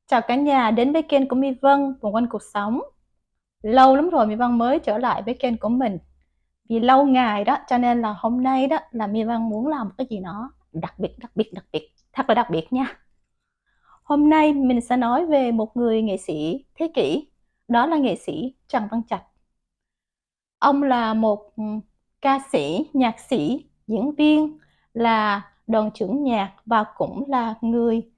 Chào cả nhà đến với kênh của My Vân, vòng quanh cuộc sống. Lâu lắm rồi My Vân mới trở lại với kênh của mình. Vì lâu ngày đó cho nên là hôm nay đó là My Vân muốn làm cái gì đó đặc biệt, thật là đặc biệt nha. Hôm nay mình sẽ nói về một người nghệ sĩ thế kỷ, đó là nghệ sĩ Trần Văn Trạch. Ông là một ca sĩ, nhạc sĩ, diễn viên, là đoàn trưởng nhạc và cũng là người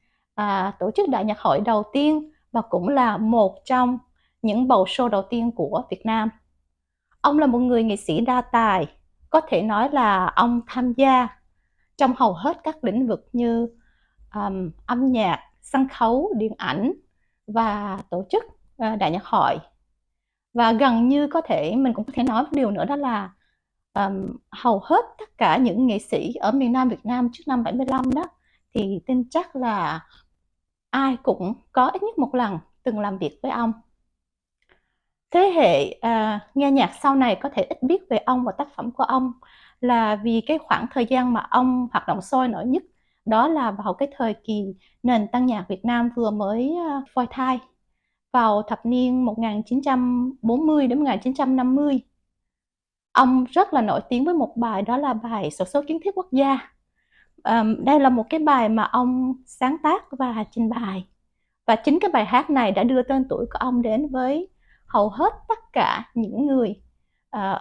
tổ chức đại nhạc hội đầu tiên và cũng là một trong những bầu show đầu tiên của Việt Nam. Ông là một người nghệ sĩ đa tài, có thể nói là ông tham gia trong hầu hết các lĩnh vực như âm nhạc, sân khấu, điện ảnh và tổ chức đại nhạc hội. Và gần như mình cũng có thể nói một điều nữa, đó là hầu hết tất cả những nghệ sĩ ở miền Nam Việt Nam trước năm 75 đó thì tin chắc là ai cũng có ít nhất một lần từng làm việc với ông. Thế hệ nghe nhạc sau này có thể ít biết về ông và tác phẩm của ông là vì cái khoảng thời gian mà ông hoạt động sôi nổi nhất, đó là vào cái thời kỳ nền tăng nhạc Việt Nam vừa mới phôi thai vào thập niên 1940 đến 1950. Ông rất là nổi tiếng với một bài, đó là bài Xổ số kiến thiết quốc gia. Đây là một cái bài mà ông sáng tác và trình bày, và chính cái bài hát này đã đưa tên tuổi của ông đến với hầu hết tất cả những người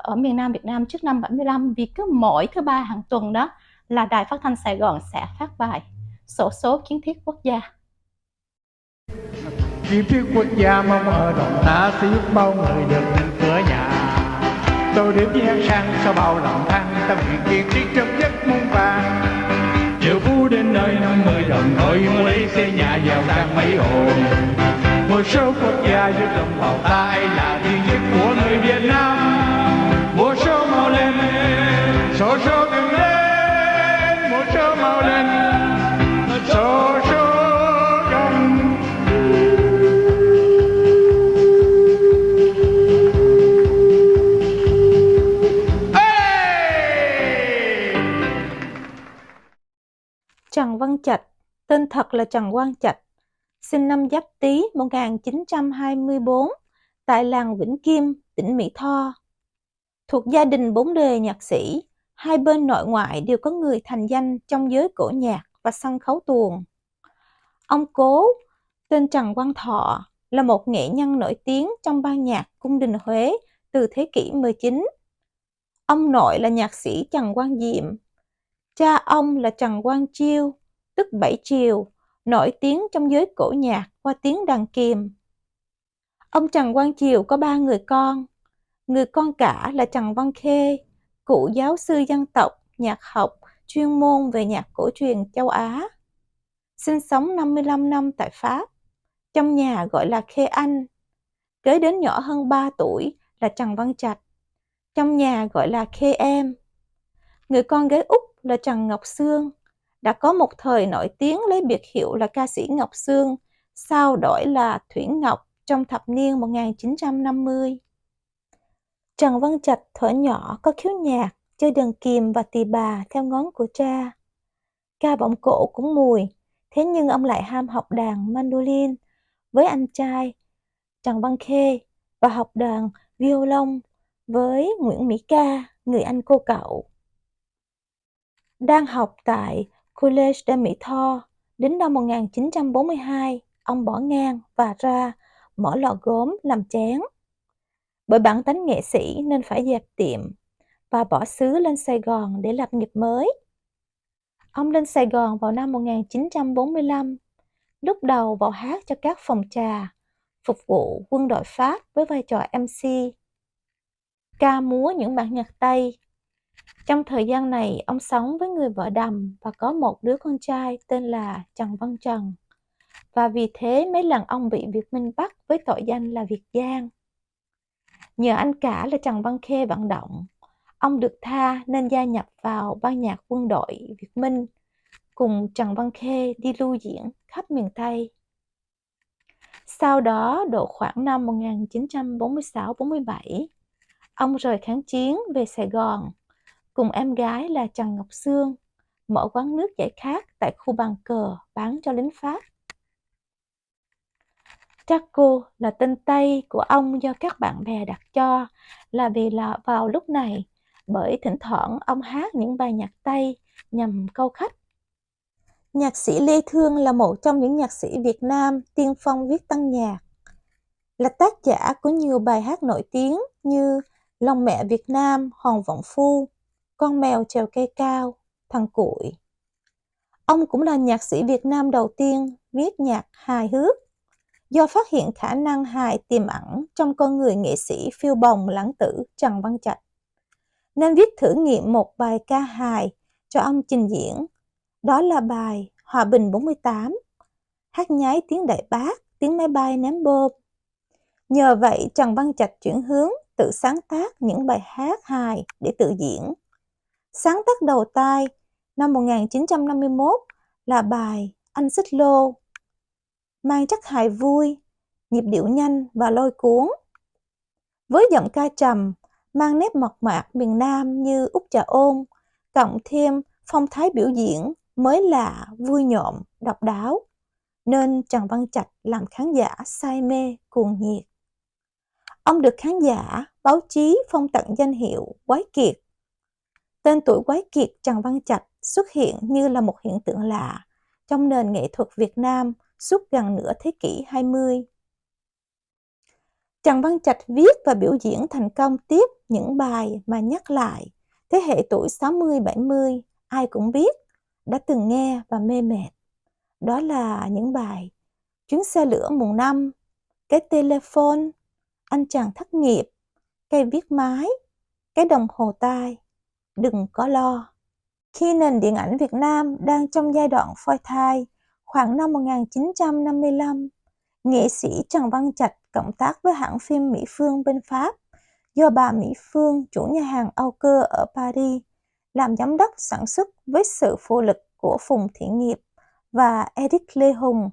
ở miền Nam Việt Nam trước năm 75, vì cứ mỗi thứ ba hàng tuần đó là Đài Phát thanh Sài Gòn sẽ phát bài Xổ số kiến thiết quốc gia. Kiến thiết quốc gia mong ở Đồng ta sẽ giúp bao người được đến cửa nhà. Tôi đến với hát sang sau bao lòng than, tâm nguyện kiên trì trong giấc muôn vàng. Triệu phú đến nơi 50 đồng thôi mới lấy xây nhà giàu sang mấy ồn. Một số quốc gia giúp đồng bào ta ấy là thiên nhiên của người Việt Nam. Một số mau lên, số đừng lên, một số mau lên, số Trần Văn Trạch, tên thật là Trần Quang Trạch, sinh năm Giáp Tý 1924 tại làng Vĩnh Kim, tỉnh Mỹ Tho. Thuộc gia đình bốn đời nhạc sĩ, hai bên nội ngoại đều có người thành danh trong giới cổ nhạc và sân khấu tuồng. Ông cố, tên Trần Quang Thọ, là một nghệ nhân nổi tiếng trong ban nhạc cung đình Huế từ thế kỷ 19. Ông nội là nhạc sĩ Trần Quang Diệm. Cha ông là Trần Quang Chiêu, tức Bảy Triều, nổi tiếng trong giới cổ nhạc qua tiếng đàn kìm. Ông Trần Quang Chiêu có 3 người con. Người con cả là Trần Văn Khê, cựu giáo sư dân tộc, nhạc học, chuyên môn về nhạc cổ truyền châu Á. Sinh sống 55 năm tại Pháp, trong nhà gọi là Khê Anh. Kế đến nhỏ hơn 3 tuổi là Trần Văn Trạch, trong nhà gọi là Khê Em. Người con gái út là Trần Ngọc Sương, đã có một thời nổi tiếng lấy biệt hiệu là ca sĩ Ngọc Sương, sau đổi là Thủy Ngọc trong thập niên 1950. Trần Văn Trạch thuở nhỏ có khiếu nhạc, chơi đàn kìm và tỳ bà theo ngón của cha. Ca bỏng cổ cũng mùi, thế nhưng ông lại ham học đàn mandolin với anh trai Trần Văn Khê và học đàn violon với Nguyễn Mỹ Ca, người anh cô cậu. Đang học tại College de Mỹ Tho, đến năm 1942, ông bỏ ngang và ra mở lò gốm làm chén. Bởi bản tính nghệ sĩ nên phải dẹp tiệm và bỏ xứ lên Sài Gòn để lập nghiệp mới. Ông lên Sài Gòn vào năm 1945, lúc đầu vào hát cho các phòng trà, phục vụ quân đội Pháp với vai trò MC, ca múa những bản nhạc Tây. Trong thời gian này, ông sống với người vợ Đầm và có một đứa con trai tên là Trần Văn Trần. Và vì thế mấy lần ông bị Việt Minh bắt với tội danh là Việt gian. Nhờ anh cả là Trần Văn Khê vận động, ông được tha nên gia nhập vào ban nhạc quân đội Việt Minh, cùng Trần Văn Khê đi lưu diễn khắp miền Tây. Sau đó, độ khoảng năm 1946-47, ông rời kháng chiến về Sài Gòn, cùng em gái là Trần Ngọc Sương, mở quán nước giải khát tại khu Bàn Cờ bán cho lính Pháp. Traco là tên Tây của ông do các bạn bè đặt cho là vì là vào lúc này, bởi thỉnh thoảng ông hát những bài nhạc Tây nhằm câu khách. Nhạc sĩ Lê Thương là một trong những nhạc sĩ Việt Nam tiên phong viết tăng nhạc, là tác giả của nhiều bài hát nổi tiếng như Lòng mẹ Việt Nam, Hòn Vọng Phu, Con mèo trèo cây cao, Thằng Cuội. Ông cũng là nhạc sĩ Việt Nam đầu tiên viết nhạc hài hước, do phát hiện khả năng hài tiềm ẩn trong con người nghệ sĩ phiêu bồng lãng tử Trần Văn Trạch, nên viết thử nghiệm một bài ca hài cho ông trình diễn, đó là bài Hòa Bình 48, hát nhái tiếng Đại Bác, tiếng máy bay ném bom. Nhờ vậy, Trần Văn Trạch chuyển hướng tự sáng tác những bài hát hài để tự diễn. Sáng tác đầu tay năm 1951 là bài Anh Xích Lô, mang chất hài vui, nhịp điệu nhanh và lôi cuốn. Với giọng ca trầm, mang nét mộc mạc miền Nam như Út Chà Ôn, cộng thêm phong thái biểu diễn mới lạ, vui nhộn, độc đáo, nên Trần Văn Trạch làm khán giả say mê cuồng nhiệt. Ông được khán giả, báo chí phong tặng danh hiệu Quái Kiệt. Tên tuổi Quái Kiệt Trần Văn Trạch xuất hiện như là một hiện tượng lạ trong nền nghệ thuật Việt Nam suốt gần nửa thế kỷ 20. Trần Văn Trạch viết và biểu diễn thành công tiếp những bài mà nhắc lại thế hệ tuổi 60-70 ai cũng biết, đã từng nghe và mê mệt. Đó là những bài Chuyến xe lửa mùng 5, Cái telephone, Anh chàng thất nghiệp, Cây viết mái, Cái đồng hồ tai, Đừng có lo. Khi nền điện ảnh Việt Nam đang trong giai đoạn phôi thai, khoảng năm 1955, nghệ sĩ Trần Văn Trạch cộng tác với hãng phim Mỹ Phương bên Pháp, do bà Mỹ Phương, chủ nhà hàng Âu Cơ ở Paris, làm giám đốc sản xuất với sự phụ lực của Phùng Thiện Nghiệp và Eric Lê Hùng,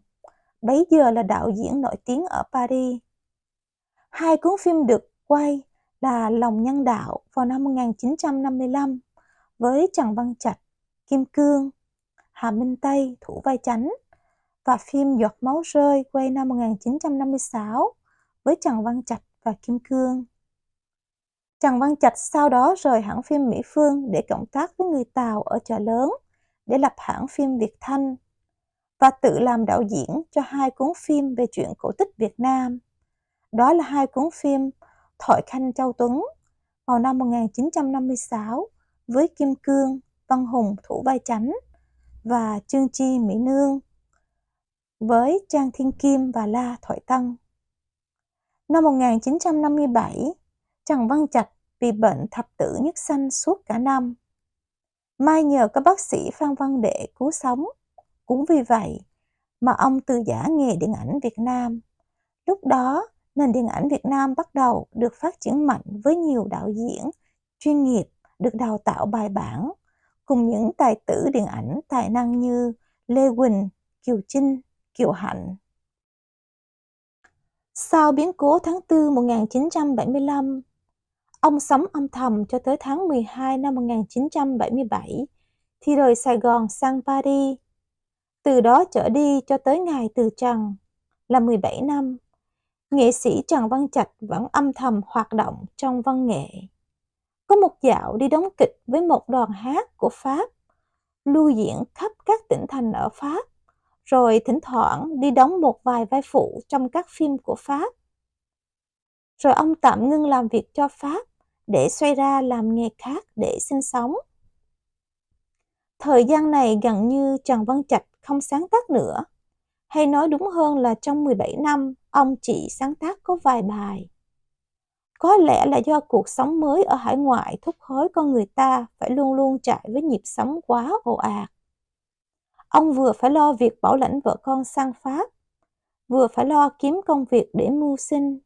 bấy giờ là đạo diễn nổi tiếng ở Paris. Hai cuốn phim được quay là Lòng Nhân Đạo vào năm 1955 với Trần Văn Trạch, Kim Cương, Hà Minh Tây thủ vai chánh, và phim Giọt Máu Rơi quay năm 1956 với Trần Văn Trạch và Kim Cương. Trần Văn Trạch sau đó rời hãng phim Mỹ Phương để cộng tác với người Tàu ở Chợ Lớn để lập hãng phim Việt Thanh, và tự làm đạo diễn cho hai cuốn phim về truyện cổ tích Việt Nam. Đó là hai cuốn phim Thoại Khanh Châu Tuấn vào năm 1956 với Kim Cương, Văn Hùng thủ vai chánh, và Chương Chi Mỹ Nương với Trang Thiên Kim và La Thoại Tân. Năm 1957, Trần Văn Trạch bị bệnh thập tử nhất sanh suốt cả năm. May nhờ có bác sĩ Phan Văn Đệ cứu sống. Cũng vì vậy mà ông từ giã nghề điện ảnh Việt Nam. Lúc đó, nền điện ảnh Việt Nam bắt đầu được phát triển mạnh với nhiều đạo diễn chuyên nghiệp được đào tạo bài bản, cùng những tài tử điện ảnh tài năng như Lê Quỳnh, Kiều Trinh, Kiều Hạnh. Sau biến cố tháng 4 1975, ông sống âm thầm cho tới tháng 12 năm 1977 thì rời Sài Gòn sang Paris. Từ đó trở đi cho tới ngày từ trần là 17 năm, nghệ sĩ Trần Văn Trạch vẫn âm thầm hoạt động trong văn nghệ. Có một dạo đi đóng kịch với một đoàn hát của Pháp, lưu diễn khắp các tỉnh thành ở Pháp, rồi thỉnh thoảng đi đóng một vài vai phụ trong các phim của Pháp. Rồi ông tạm ngưng làm việc cho Pháp để xoay ra làm nghề khác để sinh sống. Thời gian này gần như Trần Văn Trạch không sáng tác nữa, hay nói đúng hơn là trong 17 năm ông chỉ sáng tác có vài bài. Có lẽ là do cuộc sống mới ở hải ngoại thúc hối con người ta phải luôn luôn chạy với nhịp sống quá ồ ạt. Ông vừa phải lo việc bảo lãnh vợ con sang Pháp, vừa phải lo kiếm công việc để mưu sinh.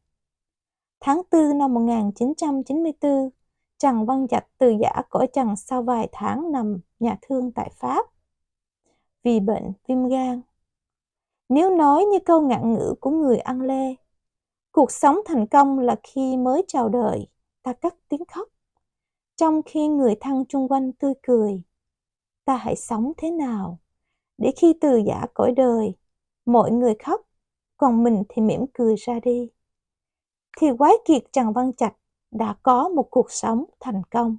Tháng 4 năm 1994, Trần Văn Trạch từ giã cõi trần sau vài tháng nằm nhà thương tại Pháp vì bệnh viêm gan. Nếu nói như câu ngạn ngữ của người Ăn Lê, cuộc sống thành công là khi mới chào đời, ta cất tiếng khóc. Trong khi người thân chung quanh tươi cười, ta hãy sống thế nào để khi từ giã cõi đời, mọi người khóc, còn mình thì mỉm cười ra đi. Thì quái kiệt Trần Văn Trạch đã có một cuộc sống thành công.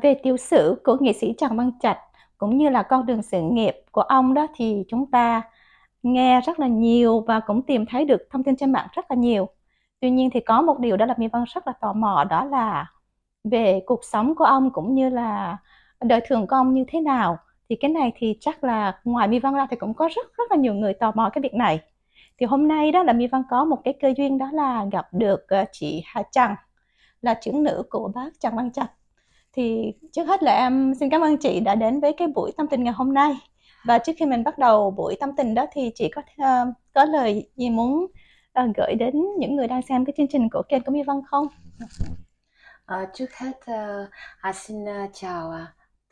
Về tiểu sử của nghệ sĩ Trần Văn Trạch cũng như là con đường sự nghiệp của ông đó thì chúng ta nghe rất là nhiều và cũng tìm thấy được thông tin trên mạng rất là nhiều. Tuy nhiên thì có một điều đó là My Vân rất là tò mò, đó là về cuộc sống của ông cũng như là đời thường của ông như thế nào. Thì cái này thì chắc là ngoài My Vân ra thì cũng có rất là nhiều người tò mò cái việc này. Thì hôm nay đó là My Vân có một cái cơ duyên, đó là gặp được chị Hà Trần, là trưởng nữ của bác Trần Văn Trạch. Thì trước hết là em xin cảm ơn chị đã đến với cái buổi tâm tình ngày hôm nay. Và trước khi mình bắt đầu buổi tâm tình đó thì chị có lời gì muốn gửi đến những người đang xem cái chương trình của kênh của My Vân không? Trước hết xin chào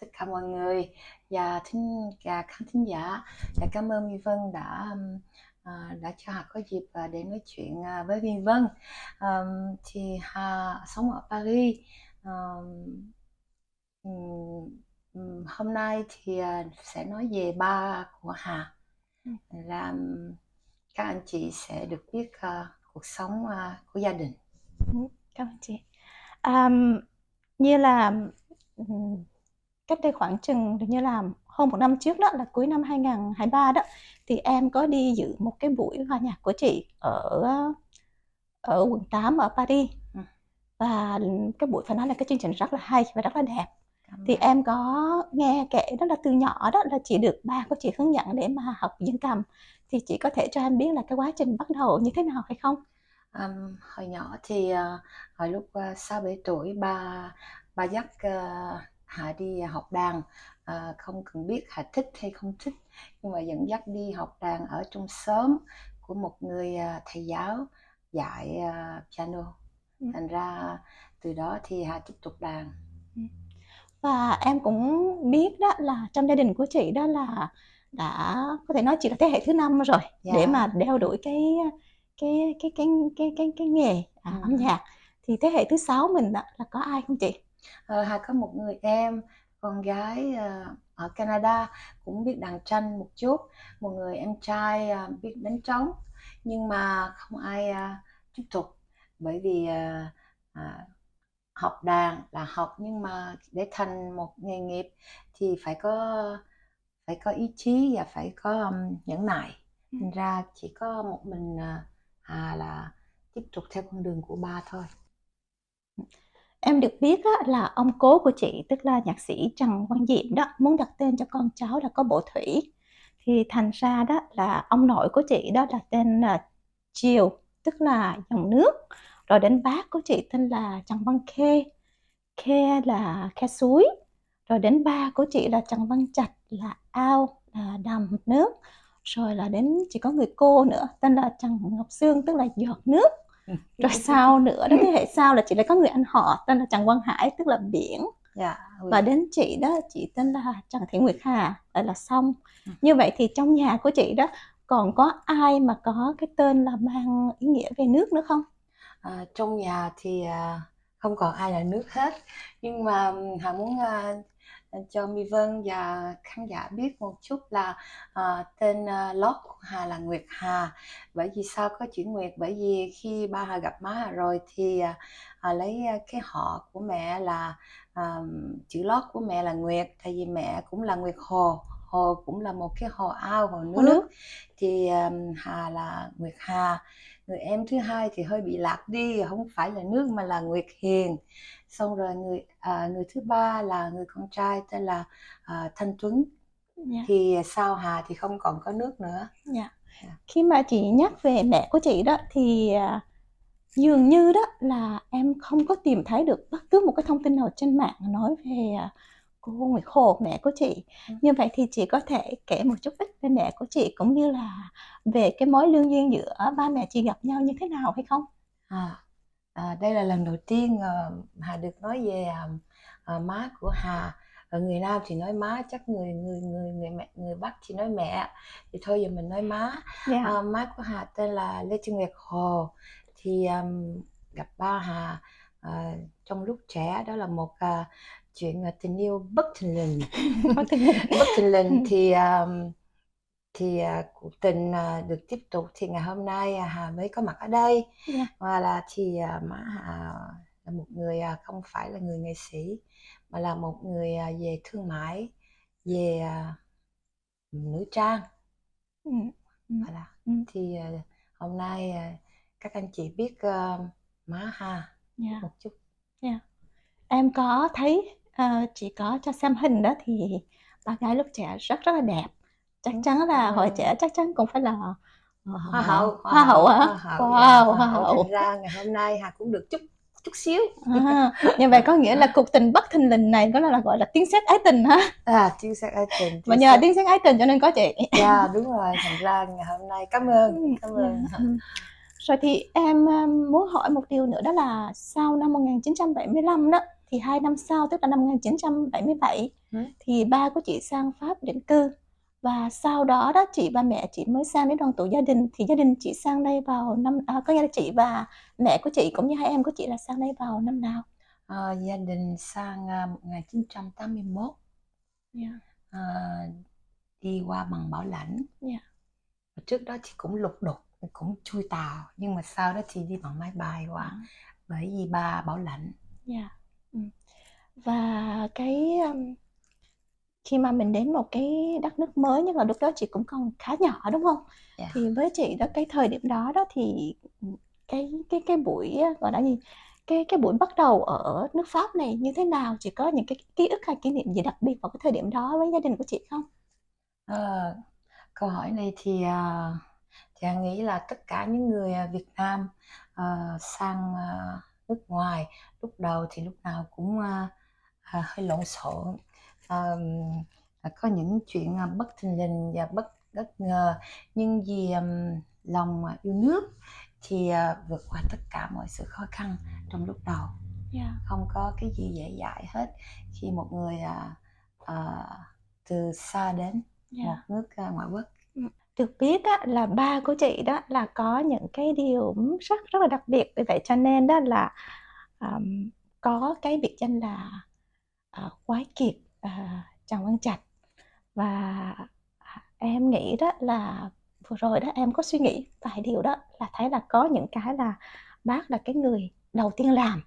tất cả mọi người và khán thính giả, và cảm ơn My Vân đã cho Hà có dịp để nói chuyện với My Vân. Thì Hà sống ở Paris. Hôm nay thì sẽ nói về ba của Hà, là các anh chị sẽ được biết cuộc sống của gia đình. Cảm ơn chị. Như là cách đây khoảng chừng như là hơn một năm trước đó, là cuối năm 2023 đó, thì em có đi dự một cái buổi hòa nhạc của chị ở quận 8 ở Paris. Và cái buổi phải nói là cái chương trình rất là hay và rất là đẹp. Thì em có nghe kể đó là từ nhỏ đó là chị được ba của chị hướng dẫn để mà học dương cầm. Thì chị có thể cho em biết là cái quá trình bắt đầu như thế nào hay không? Hồi nhỏ thì hồi lúc 6-7 tuổi ba dắt Hà đi học đàn, không cần biết Hà thích hay không thích, nhưng mà dẫn dắt đi học đàn ở trong xóm của một người thầy giáo dạy piano. Thành ra từ đó thì Hà tiếp tục đàn. Và em cũng biết đó là trong gia đình của chị đó là đã có thể nói chị là thế hệ thứ 5 rồi để mà đeo đuổi cái nghề âm nhạc. Thì thế hệ thứ 6 mình đó là có ai không chị? Hà có một người em con gái ở Canada cũng biết đàn tranh một chút, một người em trai biết đánh trống, nhưng mà không ai tiếp tục, bởi vì học đàn là học, nhưng mà để thành một nghề nghiệp thì phải có ý chí và phải có nhẫn nại. Thành ra chỉ có một mình Hà là tiếp tục theo con đường của ba thôi. Em được biết đó, là ông cố của chị, tức là nhạc sĩ Trần Văn Diệm đó, muốn đặt tên cho con cháu là có Bộ Thủy. Thì thành ra đó là ông nội của chị đó là tên là Triều, tức là dòng nước. Rồi đến bác của chị tên là Trần Văn Khê, Khê là khe suối. Rồi đến ba của chị là Trần Văn Trạch, là ao, là đầm nước. Rồi là đến chỉ có người cô nữa tên là Trần Ngọc Sương, tức là giọt nước. Rồi sau nữa đó, thế hệ sau là chị lại có người anh họ tên là Trần Quang Hải, tức là biển. Và đến chị đó, chị tên là Trần Thị Nguyệt Hà, là sông. Như vậy thì trong nhà của chị đó còn có ai mà có cái tên là mang ý nghĩa về nước nữa không? Trong nhà thì không còn ai là nước hết, nhưng mà Hà muốn cho My Vân và khán giả biết một chút là tên lót của Hà là Nguyệt Hà. Bởi vì sao có chữ Nguyệt? Bởi vì khi ba Hà gặp má Hà rồi thì lấy cái họ của mẹ là chữ lót của mẹ là Nguyệt, tại vì mẹ cũng là Nguyệt Hồ, hồ cũng là một cái hồ ao, hồ nước. Thì Hà là Nguyệt Hà. Người em thứ hai thì hơi bị lạc đi, không phải là nước mà là Nguyệt Hiền. Xong rồi người thứ ba là người con trai tên là Thanh Tuấn. Thì sau Hà thì không còn có nước nữa. Khi mà chị nhắc về mẹ của chị đó thì dường như đó là em không có tìm thấy được bất cứ một cái thông tin nào trên mạng nói về cô Nguyệt Hồ, mẹ của chị. Như vậy thì chị có thể kể một chút ít về mẹ của chị, cũng như là về cái mối lương duyên giữa ba mẹ chị gặp nhau như thế nào hay không? Đây là lần đầu tiên Hà được nói về má của Hà. Người Nam thì nói má, chắc người Bắc thì nói mẹ, thì thôi giờ mình nói má. Má của Hà tên là Lê Thị Nguyệt Hồ. Thì gặp ba Hà trong lúc trẻ, đó là một chuyện tình yêu bất thình lình. Bất thình lình thì thì cuộc tình được tiếp tục thì ngày hôm nay Hà mới có mặt ở đây. Và là thì Mã Hà là một người không phải là người nghệ sĩ mà là một người về thương mại, về nữ trang. Và là thì hôm nay các anh chị biết Mã Hà một chút. Em có thấy chị có cho xem hình đó thì bà gái lúc trẻ rất rất là đẹp, chắc chắn là hồi trẻ chắc chắn cũng phải là Hoa hậu hả? Wow, hoa hậu. Thành ra ngày hôm nay Hà cũng được chút xíu. Như vậy có nghĩa là cuộc tình bất thình lình này có là gọi là tiếng sét ái tình ha? Tiếng sét ái tình. Và nhờ tiếng sét ái tình cho nên có chị. Dạ đúng rồi, thành ra ngày hôm nay cảm ơn. Rồi thì em muốn hỏi một điều nữa, đó là sau năm 1975 đó, thì 2 năm sau tức là năm 1977 thì ba của chị sang Pháp định cư, và sau đó đó chị và mẹ chị mới sang đến đoàn tụ gia đình. Thì gia đình chị sang đây vào năm có nghĩa là chị và mẹ của chị cũng như hai em của chị là sang đây vào năm nào? Gia đình sang 1981. Đi qua bằng Bảo Lãnh. Trước đó thì cũng lục đục, cũng chui tàu, nhưng mà sau đó thì đi bằng máy bay qua, bởi vì ba Bảo Lãnh. Và cái khi mà mình đến một cái đất nước mới, nhưng mà lúc đó chị cũng còn khá nhỏ đúng không? Thì với chị đó, cái thời điểm đó đó thì cái buổi gọi là gì, cái buổi bắt đầu ở nước Pháp này như thế nào? Chị có những cái ký ức hay kỷ niệm gì đặc biệt vào cái thời điểm đó với gia đình của chị không? Câu hỏi này thì Hà nghĩ là tất cả những người Việt Nam sang nước ngoài lúc đầu thì lúc nào cũng hơi lộn xộn, có những chuyện bất thình lình và bất ngờ, nhưng vì lòng yêu nước thì vượt qua tất cả mọi sự khó khăn trong lúc đầu. Không có cái gì dễ dãi hết khi một người từ xa đến một nước ngoại quốc. Được biết là ba của chị đó là có những cái điều rất rất là đặc biệt, vì vậy cho nên đó là có cái biệt danh là quái kiệt Trần Văn Trạch. Và em nghĩ đó là vừa rồi đó em có suy nghĩ vài điều, đó là thấy là có những cái là bác là cái người đầu tiên làm,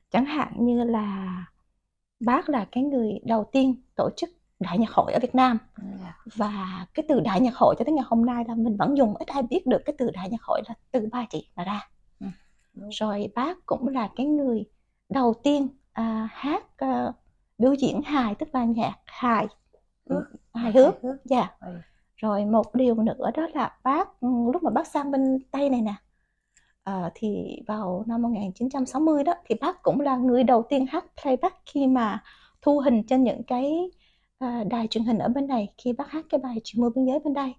chẳng hạn như là bác là cái người đầu tiên tổ chức đại nhạc hội ở Việt Nam. Và cái từ đại nhạc hội cho tới ngày hôm nay là mình vẫn dùng, ít ai biết được cái từ đại nhạc hội là từ ba chị mà ra. Rồi bác cũng là cái người đầu tiên hát biểu diễn hài, tức là nhạc hài hước. Rồi một điều nữa đó là bác lúc mà bác sang bên Tây này nè, thì vào năm 1960 đó, thì bác cũng là người đầu tiên hát playback khi mà thu hình trên những cái đài truyền hình ở bên này, khi bác hát cái bài Chuyện mưa biên giới bên đây.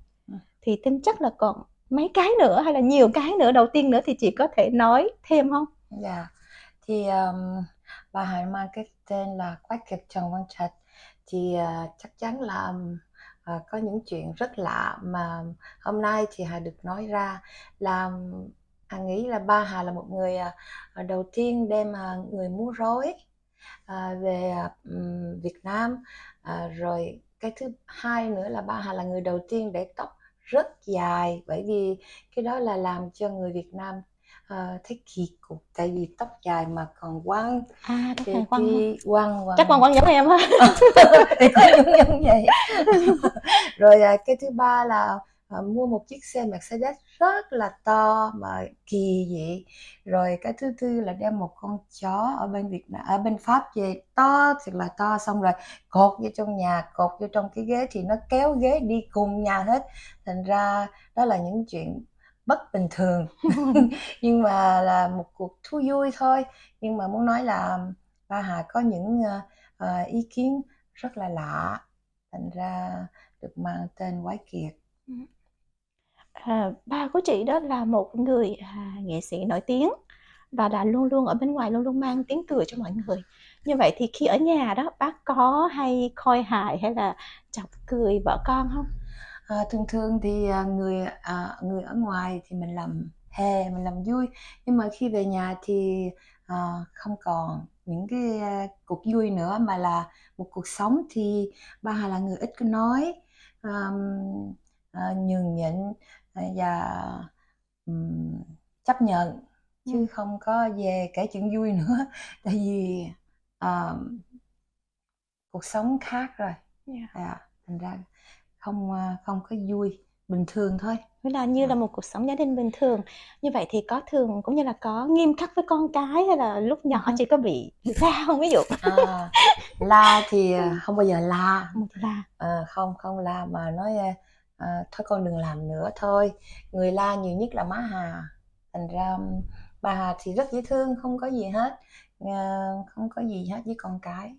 Thì tin chắc là còn mấy cái nữa hay là nhiều cái nữa đầu tiên nữa, thì chị có thể nói thêm không? Thì bà Hải mang cái tên là Quách Kiệt Trần Văn Trạch, thì chắc chắn là có những chuyện rất lạ mà hôm nay thì Hà được nói ra. Là Hà nghĩ là ba Hà là một người đầu tiên đem người múa rối về Việt Nam. Rồi cái thứ hai nữa là ba Hà là người đầu tiên để tóc rất dài, bởi vì cái đó là làm cho người Việt Nam thấy kỳ cục, tại vì tóc dài mà còn quăng. Thì quăng chắc quăng giống em á. Thì có giống vậy. Rồi cái thứ ba là mua một chiếc xe Mercedes rất là to mà kỳ dị. Rồi cái thứ tư là đem một con chó ở bên Việt Nam, ở bên Pháp về, to thật là to, xong rồi cột vô trong nhà, cột vô trong cái ghế thì nó kéo ghế đi cùng nhà hết. Thành ra đó là những chuyện bất bình thường. Nhưng mà là một cuộc thú vui thôi. Nhưng mà muốn nói là ba Hà có những ý kiến rất là lạ, thành ra được mang tên Quái Kiệt. Ba của chị đó là một người nghệ sĩ nổi tiếng, và là luôn luôn ở bên ngoài luôn luôn mang tiếng cười cho mọi người. Như vậy thì khi ở nhà đó, bác có hay coi hài hay là chọc cười vợ con không? Thường thường thì người ở ngoài thì mình làm hề, mình làm vui, nhưng mà khi về nhà thì không còn những cái cuộc vui nữa, mà là một cuộc sống. Thì ba Hà là người ít có nói, nhường nhịn và chấp nhận, chứ không có về kể chuyện vui nữa. Tại vì cuộc sống khác rồi. Thành ra không có vui, bình thường thôi. Nghĩa là như là một cuộc sống gia đình bình thường. Như vậy thì có thường cũng như là có nghiêm khắc với con cái, hay là lúc nhỏ chị có bị la không, ví dụ? La thì không bao giờ la. Không la mà nói thôi con đừng làm nữa thôi. Người la nhiều nhất là má Hà. Thành ra bà Hà thì rất dễ thương, không có gì hết, không có gì hết với con cái.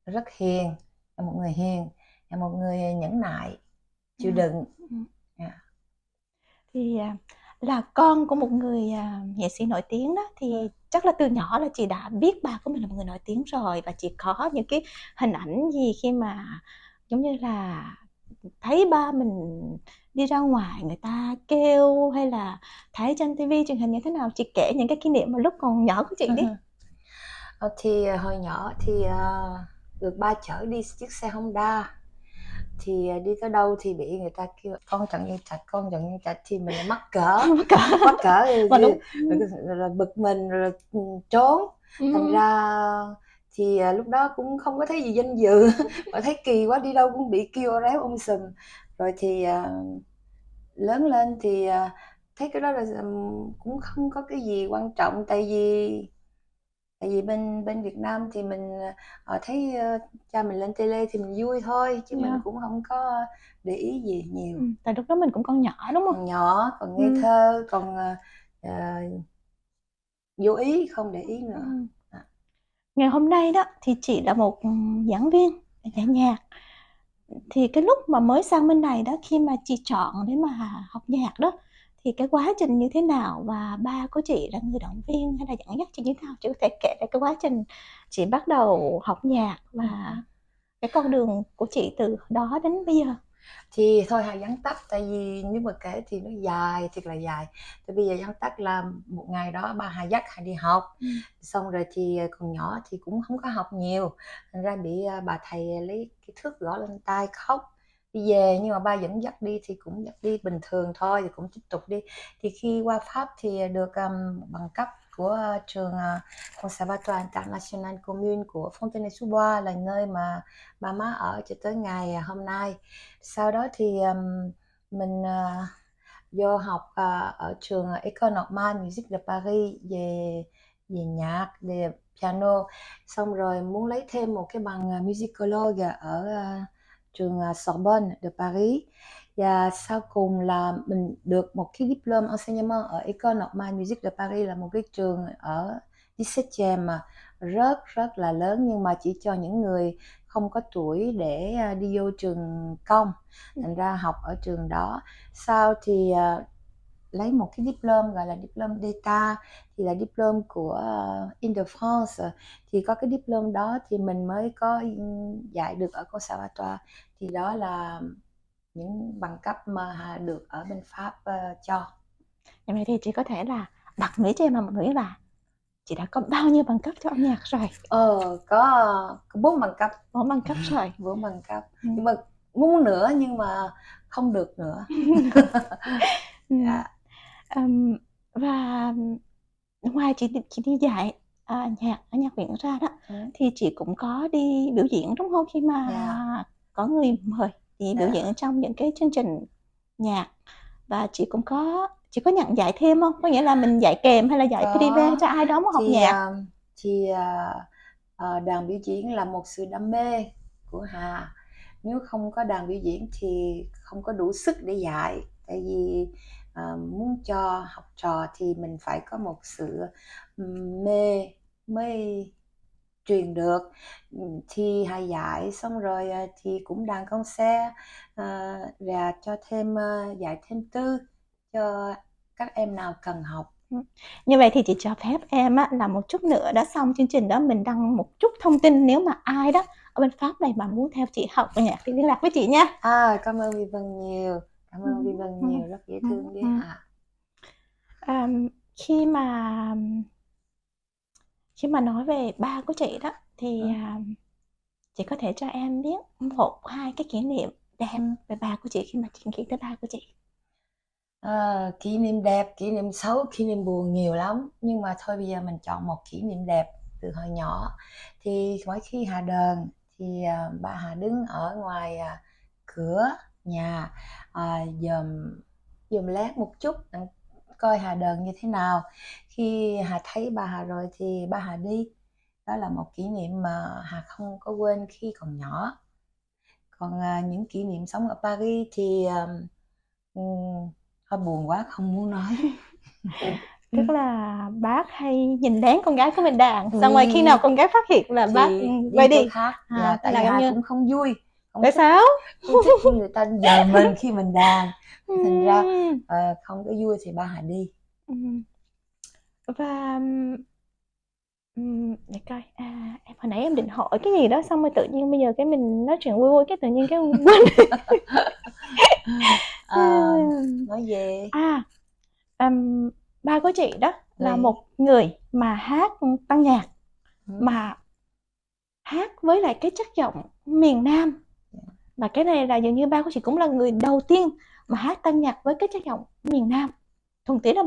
Rất hiền, là một người hiền, là một người nhẫn nại, chịu đựng. Thì là con của một người nghệ sĩ nổi tiếng đó, thì chắc là từ nhỏ là chị đã biết ba của mình là một người nổi tiếng rồi, và chị có những cái hình ảnh gì khi mà giống như là thấy ba mình đi ra ngoài người ta kêu, hay là thấy trên tivi truyền hình như thế nào? Chị kể những cái kỷ niệm mà lúc còn nhỏ của chị đi. Thì hồi nhỏ thì được ba chở đi chiếc xe Honda, thì đi tới đâu thì bị người ta kêu con Trần Nhân Trạch, con Trần Nhân Trạch, thì mình mắc cỡ rồi bực mình rồi trốn. Thành ra thì lúc đó cũng không có thấy gì danh dự mà thấy kỳ quá, đi đâu cũng bị kêu réo sùm. Rồi thì lớn lên thì thấy cái đó là cũng không có cái gì quan trọng. Tại vì bên Việt Nam thì mình thấy cha mình lên tele thì mình vui thôi, chứ mình cũng không có để ý gì nhiều. Tại lúc đó mình cũng còn nhỏ đúng không? Còn nhỏ, còn ngây thơ, còn vô ý, không để ý nữa. Ngày hôm nay đó thì chị là một giảng viên dạy nhạc. Thì cái lúc mà mới sang bên này đó, khi mà chị chọn để mà học nhạc đó, thì cái quá trình như thế nào, và ba của chị là người động viên hay là dẫn dắt chị như thế nào? Chị có thể kể lại cái quá trình chị bắt đầu học nhạc và cái con đường của chị từ đó đến bây giờ. Thì thôi Hà vắn tắt, tại vì nếu mà kể thì nó dài, thiệt là dài. Thì bây giờ vắn tắt là một ngày đó ba Hà dắt Hà đi học, xong rồi thì còn nhỏ thì cũng không có học nhiều, thành ra bị bà thầy lấy cái thước gõ lên tai khóc. Đi về nhưng mà ba vẫn dắt đi, thì cũng dắt đi bình thường thôi, thì cũng tiếp tục đi. Thì khi qua Pháp thì được bằng cấp của trường Conservatoire International Commune của Fontenay-sous-Bois, là nơi mà ba má ở cho tới ngày hôm nay. Sau đó thì mình vô học ở trường École Normale Musique de Paris về nhạc, về piano. Xong rồi muốn lấy thêm một cái bằng musicologue ở trường Sorbonne de Paris. Và sau cùng là mình được một cái diplôme enseignement ở École Normale Musique de Paris, là một cái trường ở 17e mà rất là lớn, nhưng mà chỉ cho những người không có tuổi để đi vô trường công. Thành ra học ở trường đó. Sau thì lấy một cái diplôme gọi là diplôme d'État, thì là diplôme của Île-de-France. Thì có cái diplôme đó thì mình mới có dạy được ở Conservatoire. Thì đó là những bằng cấp mà được ở bên Pháp cho. Vậy thì chị có thể là đặt nghĩ cho em một nghĩ là chị đã có bao nhiêu bằng cấp cho âm nhạc rồi? Có 4 bằng cấp. 4 bằng cấp rồi. 4 bằng cấp. Nhưng mà muốn nữa nhưng mà không được nữa. Và ngoài chị đi dạy nhạc ở nhạc viện ra đó, thì chị cũng có đi biểu diễn đúng không? Khi mà có người mời chị biểu diễn trong những cái chương trình nhạc, và chị có nhận dạy thêm không? Có nghĩa là mình dạy kèm hay là dạy privé cho ai đó muốn học nhạc? Đoàn biểu diễn là một sự đam mê của Hà. Nếu không có đoàn biểu diễn thì không có đủ sức để dạy. Tại vì muốn cho học trò thì mình phải có một sự mê mới truyền được. Thì Hà dạy xong rồi thì cũng đàn concert, và cho thêm dạy thêm tư cho các em nào cần học. Như vậy thì chị cho phép em là một chút nữa đã xong chương trình đó, mình đăng một chút thông tin, nếu mà ai đó ở bên Pháp này mà muốn theo chị học nhạc thì liên lạc với chị nha. Cảm ơn Vi Vân nhiều. Cảm ơn Vi Vân nhiều, rất dễ thương đấy Hà. Khi mà nói về ba của chị đó, thì chị có thể cho em biết một hai cái kỷ niệm đẹp về bà của chị khi mà chị nghĩ tới ba của chị? Kỷ niệm đẹp, kỷ niệm xấu, kỷ niệm buồn nhiều lắm, nhưng mà thôi bây giờ mình chọn một kỷ niệm đẹp từ hồi nhỏ. Thì mỗi khi hạ đờn thì ba Hà đứng ở ngoài cửa nhà, dòm dòm lát một chút coi Hà đờn như thế nào. Khi Hà thấy ba Hà rồi thì ba Hà đi. Đó là một kỷ niệm mà Hà không có quên khi còn nhỏ. Còn những kỷ niệm sống ở Paris thì hơi buồn quá không muốn nói. Tức là bác hay nhìn lén con gái của mình đàn, xong rồi khi Thì nào con gái phát hiện là bác thì quay đi chỗ đi. khác, Thế tại là vì giống Hà như cũng không vui, không tại thích sao? không thích người ta giời mình khi mình đàn, thành ra Ừm, không có vui thì ba Hà đi. ừm. Và để coi, em hồi nãy em định hỏi cái gì đó xong rồi tự nhiên bây giờ cái mình nói chuyện vui vui cái tự nhiên cái quên. Ờ, nói về À, ừm, ba của chị đó là Ly. một người mà hát tăng nhạc, Ừ. mà hát với lại cái chất giọng miền Nam, và cái này là dường như ba của chị cũng là người đầu tiên mà hát tăng nhạc với cái chất giọng miền Nam, thuần túy là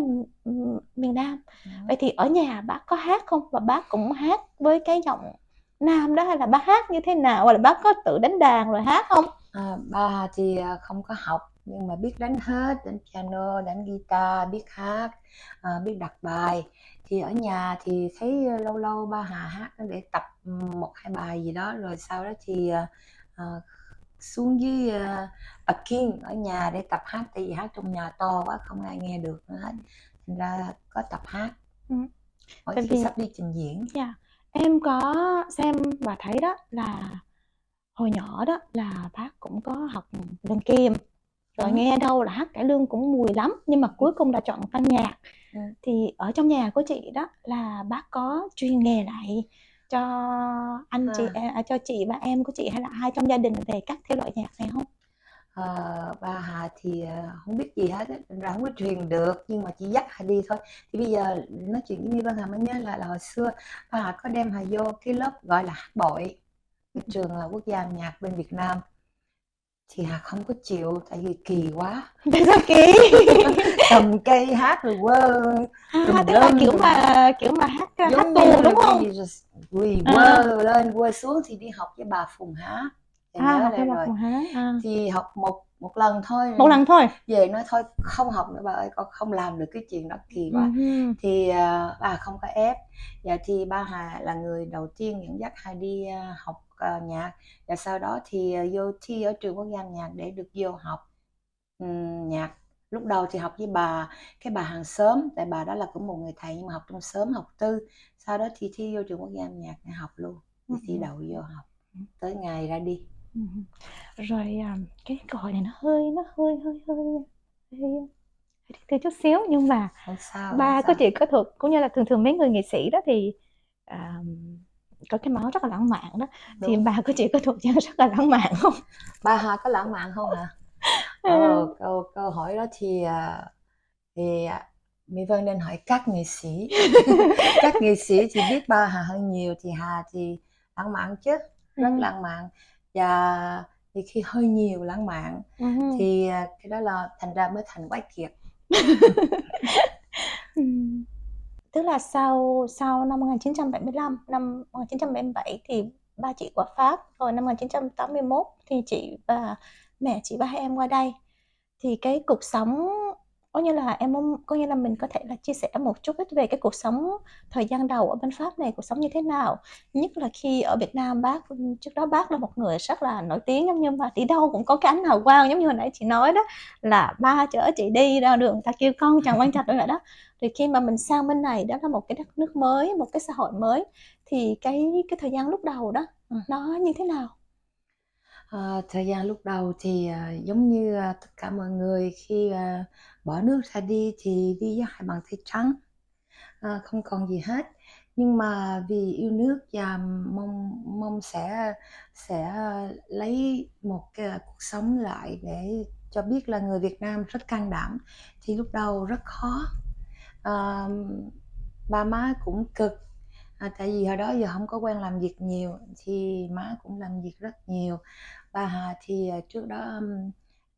miền Nam. Ừ. Vậy thì ở nhà bác có hát không, và bác cũng hát với cái giọng Nam đó, hay là bác hát như thế nào, hoặc là bác có tự đánh đàn rồi hát không? Ba Hà thì không có học nhưng mà biết đánh hết, đánh piano, đánh guitar, biết hát, biết đặt bài. Thì ở nhà thì thấy lâu lâu ba Hà hát để tập một hai bài gì đó, rồi sau đó thì xuống dưới parking ở nhà để tập hát, tại vì hát trong nhà to quá không ai nghe được nữa hết, thành ra có tập hát Ừ. mỗi Tại khi vì sắp đi trình diễn. em có xem và thấy đó là hồi nhỏ đó là bác cũng có học đàn kiềm, rồi Ừ. nghe đâu là hát cải lương cũng mùi lắm, nhưng mà cuối cùng là chọn tăng nhạc. Ừ. Thì ở trong nhà của chị đó là bác có truyền nghề lại cho cho chị và em của chị, hay là ai trong gia đình về các thể loại nhạc này không? Ba Hà thì không biết gì hết á, thành ra không có truyền được, nhưng mà chỉ dắt Hà đi thôi. Thì bây giờ nói chuyện với Vân Hà mới nhớ là hồi xưa ba Hà có đem Hà vô cái lớp gọi là hát bội, cái trường là Quốc gia âm nhạc bên Việt Nam. Thì Hà không có chịu, tại vì kỳ quá. Tại sao kỳ? Cầm cây hát rồi quơ tùm Tức là lum tùm kiểu mà hát hát giống tuồng như đúng cái không? gì rồi quỳ À, quơ lên quơ xuống. Thì đi học với bà Phùng Hát, thì nhớ học đây với bà rồi. Phùng Hán. Thì học một lần thôi, Một lần thôi. về nói thôi không học nữa bà ơi, con không làm được cái chuyện đó, kỳ quá. Thì bà không có ép. Và thì ba Hà là người đầu tiên dẫn dắt Hà đi học nhạc, và sau đó thì vô thi ở trường Quốc gia âm nhạc để được vô học nhạc. Lúc đầu thì học với bà hàng xóm, tại bà đó là cũng một người thầy nhưng mà học trong xóm, học tư. Sau đó thì thi vô trường Quốc gia âm nhạc để học luôn, thì thi đậu vô học tới ngày ra đi. Rồi cái câu hỏi này nó hơi hơi chút xíu, nhưng mà Không sao, ba của chị có thuộc, cũng như là thường thường mấy người nghệ sĩ đó thì có cái máu rất là lãng mạn đó. Thì đúng. ba của chị có thuộc dạng rất là lãng mạn không? Ba Hà có lãng mạn không hả? Câu hỏi đó thì Mỹ Vân nên hỏi các nghệ sĩ. Các nghệ sĩ thì biết ba Hà hơn nhiều. Thì Hà thì lãng mạn chứ, rất lãng mạn, và thì khi hơi nhiều lãng mạn thì cái đó là thành ra mới thành quái kiệt. Tức là sau năm 1975, năm 1977 thì ba chị qua Pháp, rồi năm 1981 thì chị và mẹ chị ba hai em qua đây. Thì cái cuộc sống, có như là mình có thể là chia sẻ một chút ít về cái cuộc sống thời gian đầu ở bên Pháp này, cuộc sống như thế nào, nhất là khi ở Việt Nam. Trước đó bác là một người rất là nổi tiếng, giống như mà đi đâu cũng có cái ánh hào quang, giống như hồi nãy chị nói đó, là ba chở chị đi ra đường ta kêu con Trần Văn Trạch nữa đó. Thì khi mà mình sang bên này, đó là một cái đất nước mới, một cái xã hội mới, thì cái thời gian lúc đầu đó nó như thế nào? Thời gian lúc đầu thì giống như tất cả mọi người khi bỏ nước ra đi thì đi với hai bàn tay trắng, không còn gì hết. Nhưng mà vì yêu nước và mong sẽ lấy một cái cuộc sống lại để cho biết là người Việt Nam rất can đảm, thì lúc đầu rất khó. Ba má cũng cực, tại vì hồi đó giờ không có quen làm việc nhiều, thì má cũng làm việc rất nhiều. Bà Hà thì trước đó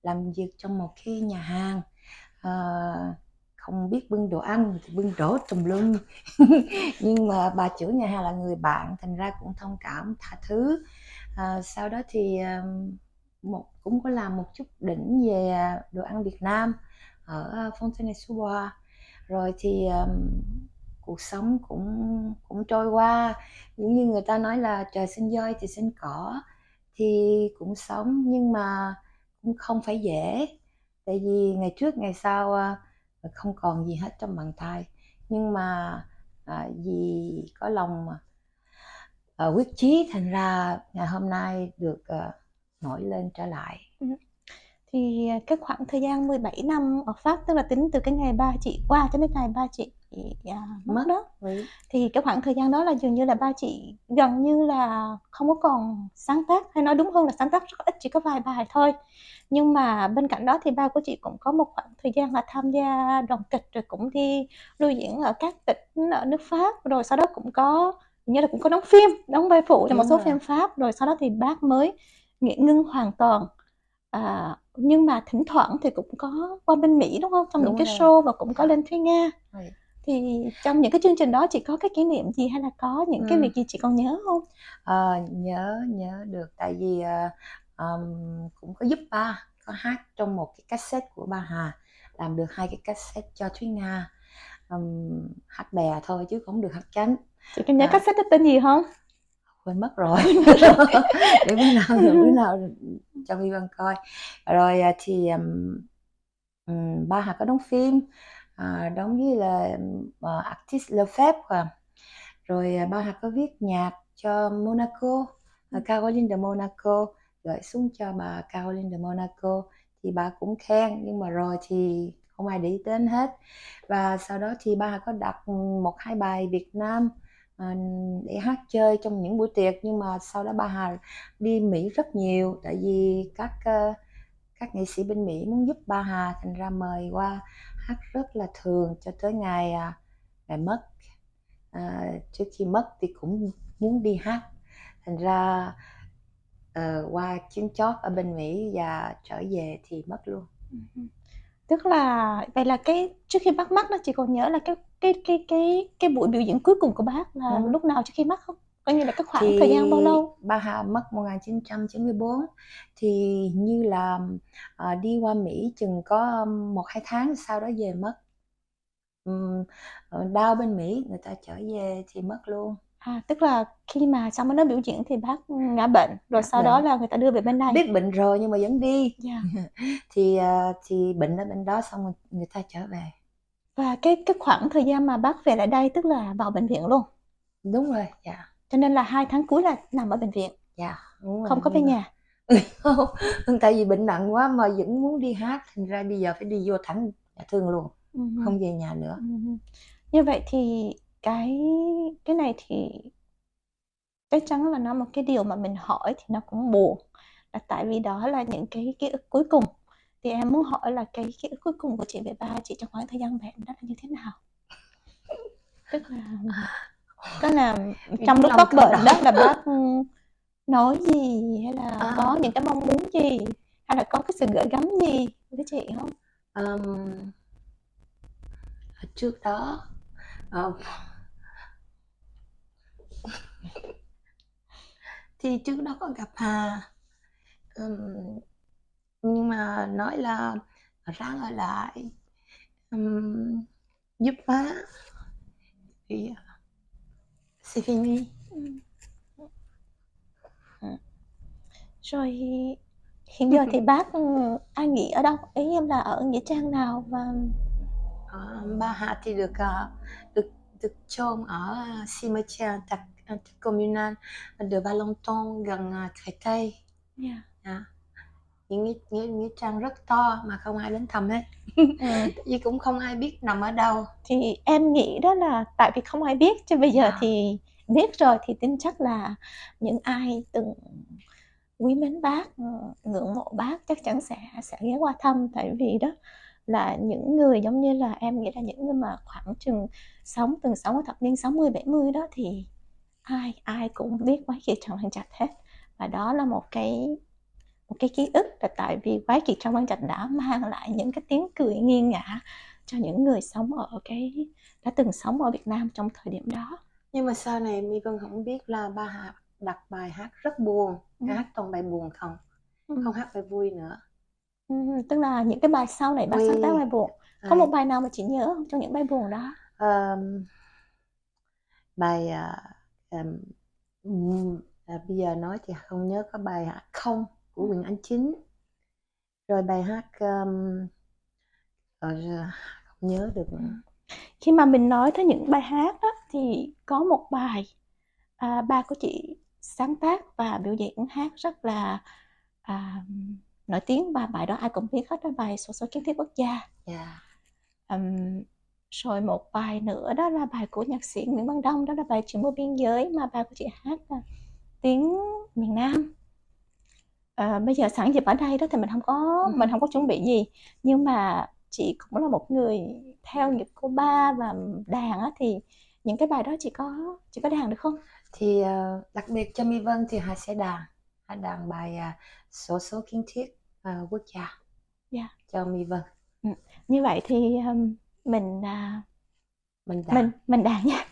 làm việc trong một cái nhà hàng, không biết bưng đồ ăn thì bưng đổ tùm lum. Nhưng mà bà chủ nhà hàng là người bạn, thành ra cũng thông cảm tha thứ. Sau đó thì cũng có làm một chút đỉnh về đồ ăn Việt Nam ở Fontenay-sous-Bois. Rồi thì cuộc sống cũng cũng trôi qua, cũng như người ta nói là trời sinh dơi thì sinh cỏ, thì cũng sống nhưng mà cũng không phải dễ, tại vì ngày trước ngày sau không còn gì hết trong bàn tay. Nhưng mà vì có lòng quyết chí, thành ra ngày hôm nay được nổi lên trở lại. Thì cái khoảng thời gian 17 năm ở Pháp, tức là tính từ cái ngày ba chị qua cho đến ngày ba chị mất đó, thì cái khoảng thời gian đó là dường như là ba chị gần như là không có còn sáng tác, hay nói đúng hơn là sáng tác rất ít, chỉ có vài bài thôi. Nhưng mà bên cạnh đó thì ba của chị cũng có một khoảng thời gian là tham gia đoàn kịch, rồi cũng đi lưu diễn ở các tỉnh ở nước Pháp, rồi sau đó cũng có như là cũng có đóng phim, đóng vai phụ trong một số phim Pháp, rồi sau đó thì bác mới nghỉ ngưng hoàn toàn. Nhưng mà thỉnh thoảng thì cũng có qua bên Mỹ đúng không, trong những cái show, và cũng có lên Thúy Nga. Thì trong những cái chương trình đó chị có cái kỷ niệm gì, hay là có những cái việc gì chị còn nhớ không? Nhớ được, tại vì cũng có giúp ba có hát trong một cái cassette của ba Hà, làm được 2 cái cassette cho Thúy Nga, hát bè thôi chứ không được hát cánh. Chị có nhớ cassette tên gì không? Quên mất rồi. Để bữa nào cho My Vân coi. Rồi thì ba Hà có đóng phim, đóng với là artist Lefebvre. Rồi ba Hà có viết nhạc cho Monaco, Caroline de Monaco, gửi xuống cho bà Caroline de Monaco, thì bà cũng khen, nhưng mà rồi thì không ai để ý đến hết. Và sau đó thì ba Hà có đặt 1-2 bài Việt Nam để hát chơi trong những buổi tiệc. Nhưng mà sau đó ba Hà đi Mỹ rất nhiều, tại vì các nghệ sĩ bên Mỹ muốn giúp ba Hà, thành ra mời qua hát rất là thường cho tới ngày mất. Trước khi mất thì cũng muốn đi hát, thành ra qua chuyến chót ở bên Mỹ và trở về thì mất luôn. Tức là vậy là cái trước khi bác mất đó, chị còn nhớ là cái buổi biểu diễn cuối cùng của bác là lúc nào trước khi mất không? Coi như là cái khoảng thời gian bao lâu? Ba Hà mất 1994, thì như là đi qua Mỹ chừng có 1-2 tháng sau đó về mất. Đau bên Mỹ, người ta trở về thì mất luôn. Tức là khi mà xong nó biểu diễn thì bác ngã bệnh, rồi sau đó là người ta đưa về bên này. Biết bệnh rồi nhưng mà vẫn đi. Thì bệnh ở bên đó, xong rồi người ta trở về. Và cái khoảng thời gian mà bác về lại đây tức là vào bệnh viện luôn. Đúng rồi, dạ. Cho nên là 2 tháng cuối là nằm ở bệnh viện. Dạ, đúng rồi. Không có về nhà. Không, tại vì bệnh nặng quá mà vẫn muốn đi hát, thành ra bây giờ phải đi vô thẳng nhà thương luôn, không về nhà nữa. Như vậy thì cái này thì chắc chắn là nó một cái điều mà mình hỏi thì nó cũng buồn, là tại vì đó là những cái ký ức cuối cùng. Thì em muốn hỏi là cái ký ức cuối cùng của chị về ba chị trong khoảng thời gian bệnh đó là như thế nào? Tức là trong lúc bác bệnh đó là bác nói gì, hay là có những cái mong muốn gì, hay là có cái sự gửi gắm gì với chị không? Trước đó thì trước đó có gặp Hà, nhưng mà nói là ráng ở lại giúp má, thì c'est fini. Rồi hiện giờ thì bác an nghỉ ở đâu? Ý em là ở nghĩa trang nào? Và ba Hà thì được chôn ở cimetière communal de Valenton, gần Créteil. Những nghĩa trang rất to mà không ai đến thăm hết. Vì cũng không ai biết nằm ở đâu. Thì em nghĩ đó là tại vì không ai biết, chứ bây giờ thì biết rồi thì tin chắc là những ai từng quý mến bác, ngưỡng mộ bác chắc chắn sẽ ghé qua thăm. Tại vì đó là những người giống như là em nghĩ là những người mà khoảng chừng từng sống ở thập niên 60-70 đó, thì ai cũng biết Quán Chị Trần Văn Trạch hết. Và đó là một cái một cái ký ức là tại vì Quái Kiệt Trong Văn Trạch đã mang lại những cái tiếng cười nghiêng ngã cho những người sống ở đã từng sống ở Việt Nam trong thời điểm đó. Nhưng mà sau này My Vân không biết là ba đặt bài hát rất buồn, hát toàn bài buồn không hát bài vui nữa. Tức là những cái bài sau này bác sáng tác bài buồn. Có một bài nào mà chị nhớ không trong những bài buồn đó? Bài bây giờ nói thì không nhớ. Có bài Không của Nguyễn Anh Chính, rồi bài hát không nhớ được nữa. Khi mà mình nói tới những bài hát đó, thì có một bài ba của chị sáng tác và biểu diễn hát rất là nổi tiếng, và bài đó ai cũng biết hết, đó bài Xổ số kiến thiết quốc gia. Rồi một bài nữa đó là bài của nhạc sĩ Nguyễn Văn Đông, đó là bài Chiều Mưa Biên Giới, mà ba của chị hát là tiếng miền Nam. Bây giờ sẵn dịp ở đây đó thì mình không có chuẩn bị gì, nhưng mà chị cũng là một người theo nghiệp cô ba và đàn á, thì những cái bài đó chị có đàn được không? Thì đặc biệt cho My Vân thì Hà sẽ đàn bài Xổ số kiến thiết quốc gia cho My Vân. Như vậy thì mình đàn nha.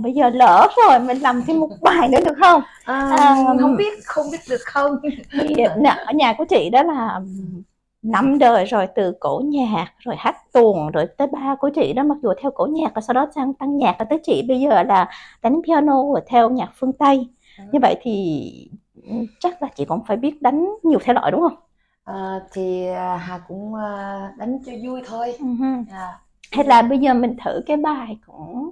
Bây giờ lỡ rồi, mình làm thêm một bài nữa được không? Không biết được không? Ở nhà của chị đó là 5 đời rồi, từ cổ nhạc rồi hát tuồng rồi tới ba của chị đó, mặc dù theo cổ nhạc và sau đó sang tăng nhạc, và tới chị bây giờ là đánh piano và theo nhạc phương Tây. Như vậy thì chắc là chị cũng phải biết đánh nhiều thể loại đúng không? Thì Hà cũng đánh cho vui thôi. Hay là bây giờ mình thử cái bài cũng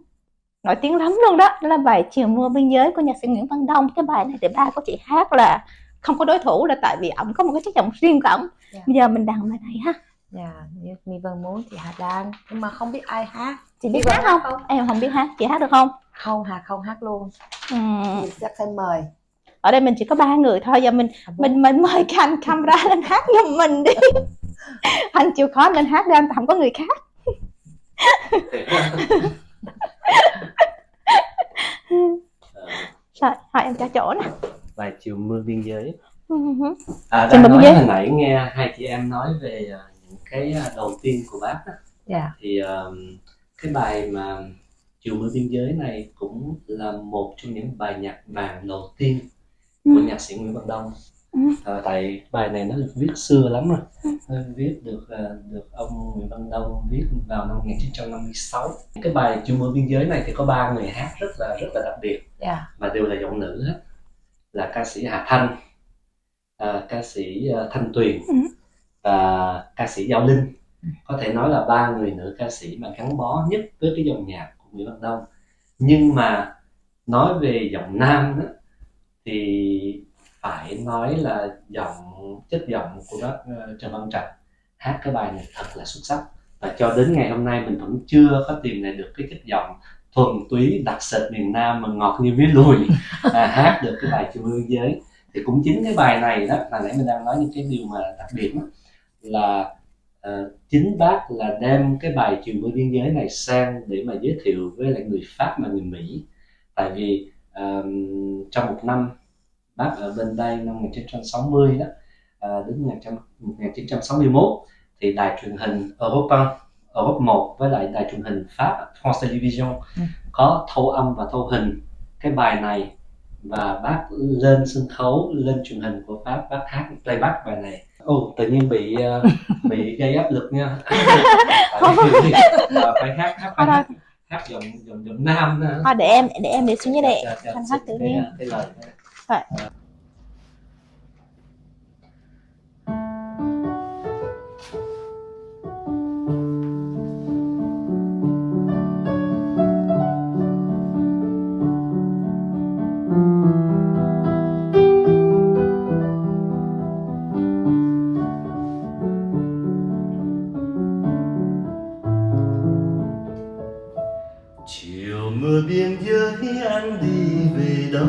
nổi tiếng lắm luôn đó, là bài Chiều Mưa Biên Giới của nhạc sĩ Nguyễn Văn Đông. Cái bài này thì ba của chị hát là không có đối thủ, là tại vì ổng có một cái chất giọng riêng của ổng. Bây giờ mình đàn bài này ha. Nếu My Vân muốn thì Hà đàn, nhưng mà không biết ai hát. Chị biết hát không? Em không biết hát, chị hát được không? Không, Hà không hát luôn. Chị chắc phải mời. Ở đây mình chỉ có 3 người thôi, giờ mình mời cái anh camera lên hát giùm mình đi. Anh chịu khó lên hát đi anh, không có người khác. Rồi, hỏi em cho chỗ nè. Bài Chiều Mưa Biên Giới. Chiều Mưa Biên Giới. Hồi nãy nghe hai chị em nói về những cái đầu tiên của bác đó. Thì cái bài mà Chiều Mưa Biên Giới này cũng là một trong những bài nhạc vàng đầu tiên của nhạc sĩ Nguyễn Văn Đông. Tại bài này nó được viết xưa lắm rồi, viết được ông Nguyễn Văn Đông viết vào năm 1956. Cái bài Chiều Mưa Biên Giới này thì có 3 người hát rất là đặc biệt, mà đều là giọng nữ hết, là ca sĩ Hà Thanh, ca sĩ Thanh Tuyền và ca sĩ Giao Linh. Có thể nói là 3 người nữ ca sĩ mà gắn bó nhất với cái dòng nhạc của Nguyễn Văn Đông. Nhưng mà nói về giọng nam đó, thì phải nói là chất giọng của bác Trần Văn Trạch hát cái bài này thật là xuất sắc, và cho đến ngày hôm nay mình vẫn chưa có tìm lại được cái chất giọng thuần túy đặc sệt miền Nam mà ngọt như mía lùi hát được cái bài Chiều Mưa Biên Giới. Thì cũng chính cái bài này đó, là nãy mình đang nói những cái điều mà đặc biệt đó, là chính bác là đem cái bài Chiều Mưa Biên Giới này sang để mà giới thiệu với lại người Pháp và người Mỹ. Tại vì trong một năm bác ở bên đây năm 1960 đó đến 1961 thì đài truyền hình Europe 1 với lại đài truyền hình Pháp France Télévision có thâu âm và thâu hình cái bài này, và bác lên sân khấu, lên truyền hình của Pháp, bác hát playback bài này. Tự nhiên bị gây áp lực nha. Phải hát giọng nam nữa. Để em đi xuống dưới đây, anh hát tự nhiên. Cái lời mưa biên giới anh đi về đâu?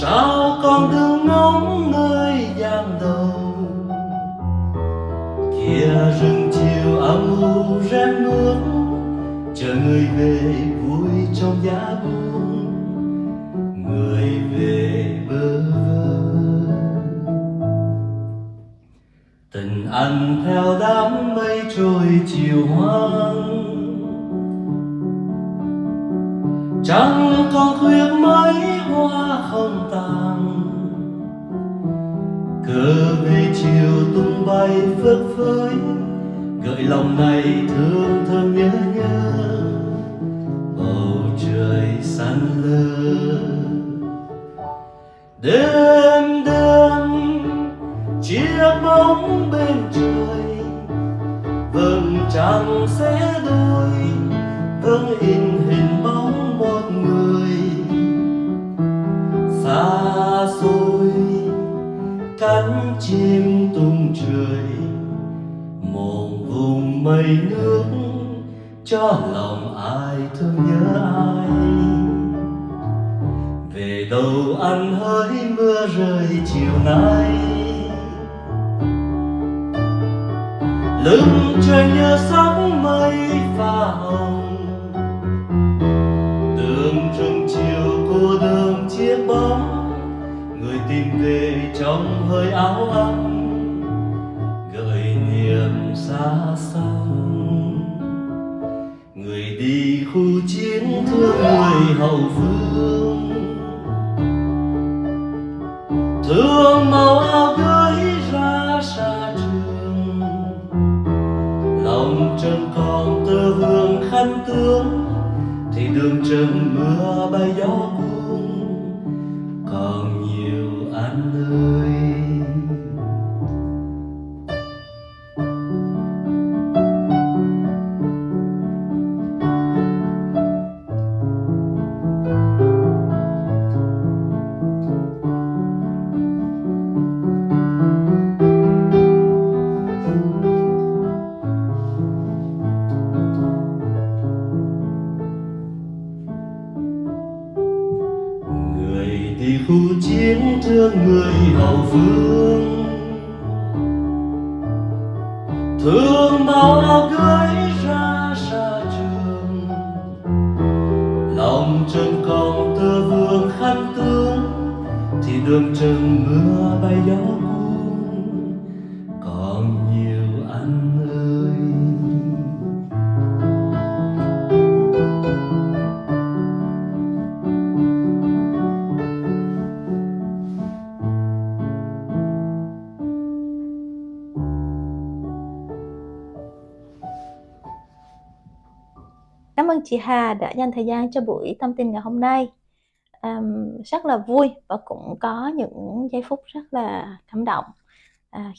Sao con đừng ngóng nơi giang đầu? Kia rừng chiều âm u rét mướt, chờ người về vui trong giá buông, người về bơ vơ. Tình anh theo đám mây trôi chiều hoang, chẳng còn khuyết mấy hoa không tàn. Cờ về chiều tung bay phất phới, gợi lòng này thương thơm nhớ nhớ. Bầu trời xanh lơ, đêm đêm chiếc bóng bên trời, vầng trăng sẽ đôi, vâng in hình bóng một người xa xôi. Cánh chim tung trời, một vùng mây nước, cho lòng ai thương nhớ ai. Về đâu anh hỡi mưa rơi chiều nay, lưng trời nhớ sắc mây pha hồng. Đường rừng chiều cô đơn chiếc bóng, người tìm về trong hơi áo ấm, gợi niềm xa xăm. Người đi khu chiến thương người hậu phương, thương màu áo gửi ra xa trường. Lòng trần còn tơ vương khăn tướng, thì đường trần mưa bay gió cuốn. Còn nhiều anh ơi. Đi khu chiến thương người hậu phương, thương bao áo gửi ra xa trường. Lòng trần còn tơ vương khăn tướng, thì đường trần mưa bay gió cuốn. Còn nhiều anh ơi. Cảm ơn chị Hà đã dành thời gian cho buổi tâm tình ngày hôm nay. Rất là vui và cũng có những giây phút rất là cảm động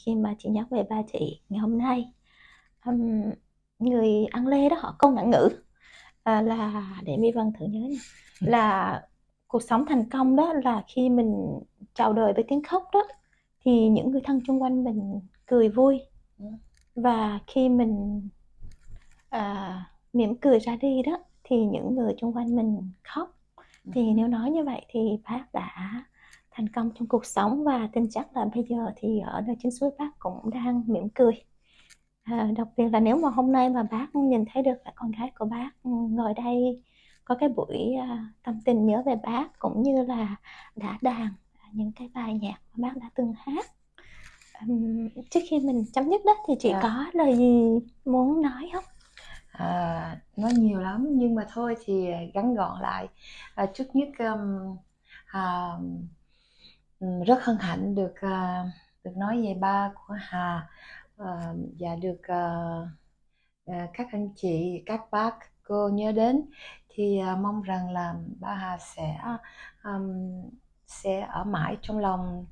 khi mà chị nhắc về ba chị ngày hôm nay. Người Ăn Lê đó họ câu ngạn ngữ là, để My Vân thử nhớ nha, là cuộc sống thành công đó là khi mình chào đời với tiếng khóc đó, thì những người thân xung quanh mình cười vui, và khi mình mỉm cười ra đi đó thì những người xung quanh mình khóc. Thì nếu nói như vậy thì bác đã thành công trong cuộc sống, và tin chắc là bây giờ thì ở nơi trên suối bác cũng đang mỉm cười. Đặc biệt là nếu mà hôm nay mà bác nhìn thấy được là con gái của bác ngồi đây có cái buổi tâm tình nhớ về bác, cũng như là đã đàn những cái bài nhạc mà bác đã từng hát. Trước khi mình chấm dứt đó thì chị có lời gì muốn nói không? Nói nhiều lắm nhưng mà thôi thì gắn gọn lại. Trước nhất rất hân hạnh được nói về ba của Hà, và được các anh chị, các bác, cô nhớ đến. Thì mong rằng là ba Hà sẽ ở mãi trong lòng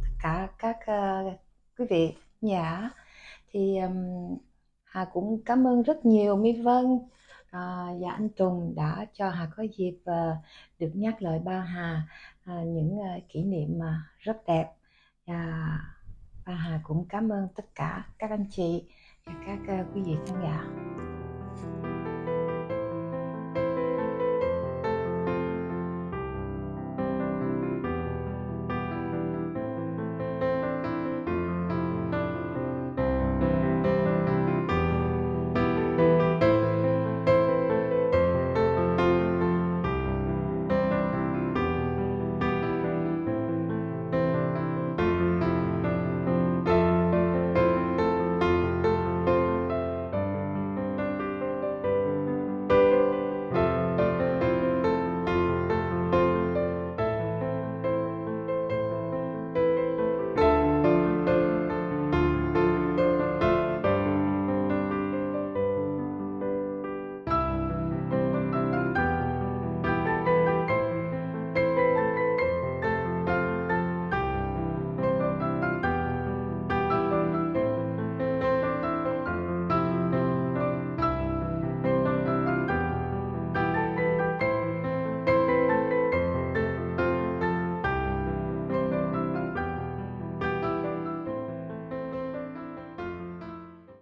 tất cả các quý vị nhà. Thì Hà cũng cảm ơn rất nhiều My Vân và anh Tùng đã cho Hà có dịp được nhắc lời ba Hà những kỷ niệm rất đẹp. Và ba Hà cũng cảm ơn tất cả các anh chị và các quý vị khán giả.